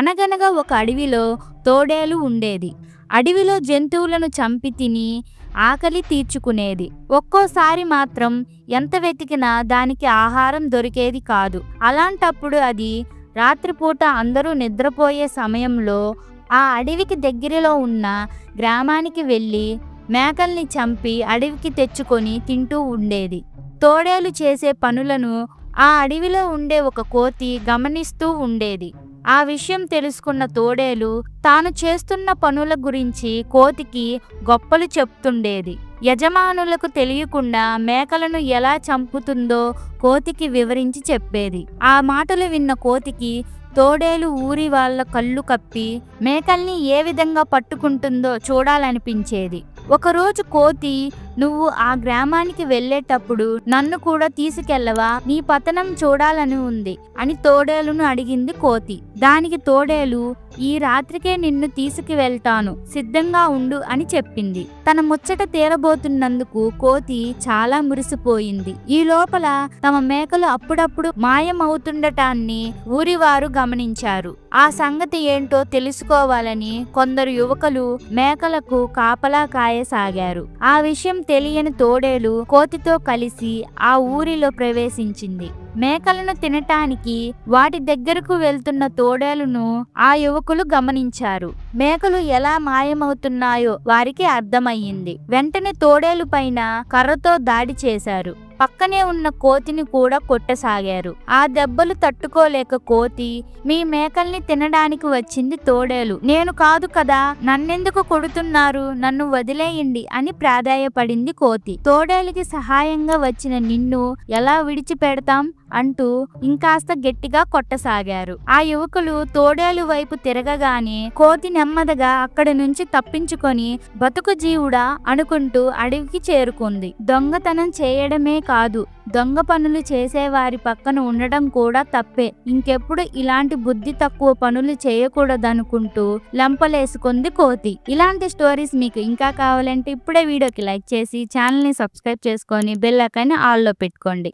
అనగనగా ఒక అడవిలో తోడేలు ఉండేది. అడవిలో జంతువులను చంపి తిని ఆకలి తీర్చుకునేది. ఒక్కోసారి మాత్రం ఎంత వెతికినా దానికి ఆహారం దొరికేది కాదు. అలాంటప్పుడు అది రాత్రిపూట అందరూ నిద్రపోయే సమయంలో ఆ అడవికి దగ్గరలో ఉన్న గ్రామానికి వెళ్ళి మేకల్ని చంపి అడవికి తెచ్చుకొని తింటూ ఉండేది. తోడేలు చేసే పనులను ఆ అడవిలో ఉండే ఒక కోతి గమనిస్తూ ఉండేది. ఆ విషయం తెలుసుకున్న తోడేలు తాను చేస్తున్న పనుల గురించి కోతికి గొప్పలు చెప్తుండేది. యజమానులకు తెలియకుండా మేకలను ఎలా చంపుతుందో కోతికి వివరించి చెప్పేది. ఆ మాటలు విన్న కోతికి తోడేలు ఊరి వాళ్ళ కళ్ళు కప్పి మేకల్ని ఏ విధంగా పట్టుకుంటుందో చూడాలనిపించేది. ఒకరోజు కోతి, నువ్వు ఆ గ్రామానికి వెళ్ళేటప్పుడు నన్ను కూడా తీసుకెళ్ళవా? నీ పతనం చూడాలని ఉంది అని తోడేలును అడిగింది కోతి. దానికి తోడేలు, ఈ రాత్రికే నిన్ను తీసుకువెళ్తాను, సిద్ధంగా ఉండు అని చెప్పింది. తన ముచ్చట తీరబోతున్నందుకు కోతి చాలా మురిసిపోయింది. ఈ లోపల తమ మేకలు అప్పుడప్పుడు మాయమవుతుండటాన్ని ఊరివారు గమనించారు. ఆ సంగతి ఏంటో తెలుసుకోవాలని కొందరు యువకులు మేకలకు కాపలా కాయసాగారు. ఆ విషయం తెలియని తోడేలు కోతితో కలిసి ఆ ఊరిలో ప్రవేశించింది. మేకలను తినటానికి వాటి దగ్గరకు వెళ్తున్న తోడేలును ఆ యువకులు గమనించారు. మేకలు ఎలా మాయమవుతున్నాయో వారికి అర్థమయ్యింది. వెంటనే తోడేలు పైన కర్రతో దాడి చేశారు. పక్కనే ఉన్న కోతిని కూడా కొట్టసాగారు. ఆ దెబ్బలు తట్టుకోలేక కోతి, మీ మేకల్ని తినడానికి వచ్చింది తోడేలు, నేను కాదు కదా, నన్నెందుకు కొడుతున్నారు, నన్ను వదిలేయండి అని ప్రాధేయపడింది కోతి. తోడేలుకి సహాయంగా వచ్చిన నిన్ను ఎలా విడిచిపెడతాం అంటూ ఇంకాస్త గట్టిగా కొట్టసాగారు. ఆ యువకులు తోడేలు వైపు తిరగగానే కోతి నెమ్మదిగా అక్కడి నుంచి తప్పించుకొని బతుకు జీవుడా అనుకుంటూ అడవికి చేరుకుంది. దొంగతనం చేయడమే కాదు, దొంగ పనులు చేసేవారి పక్కన ఉండడం కూడా తప్పే. ఇంకెప్పుడు ఇలాంటి బుద్ధి తక్కువ పనులు చేయకూడదనుకుంటూ లెంపలేసుకుంది కోతి. ఇలాంటి స్టోరీస్ మీకు ఇంకా కావాలంటే ఇప్పుడే వీడియోకి లైక్ చేసి ఛానల్ని సబ్స్క్రైబ్ చేసుకొని బెల్ ఐకాన్ని ఆల్లో పెట్టుకోండి.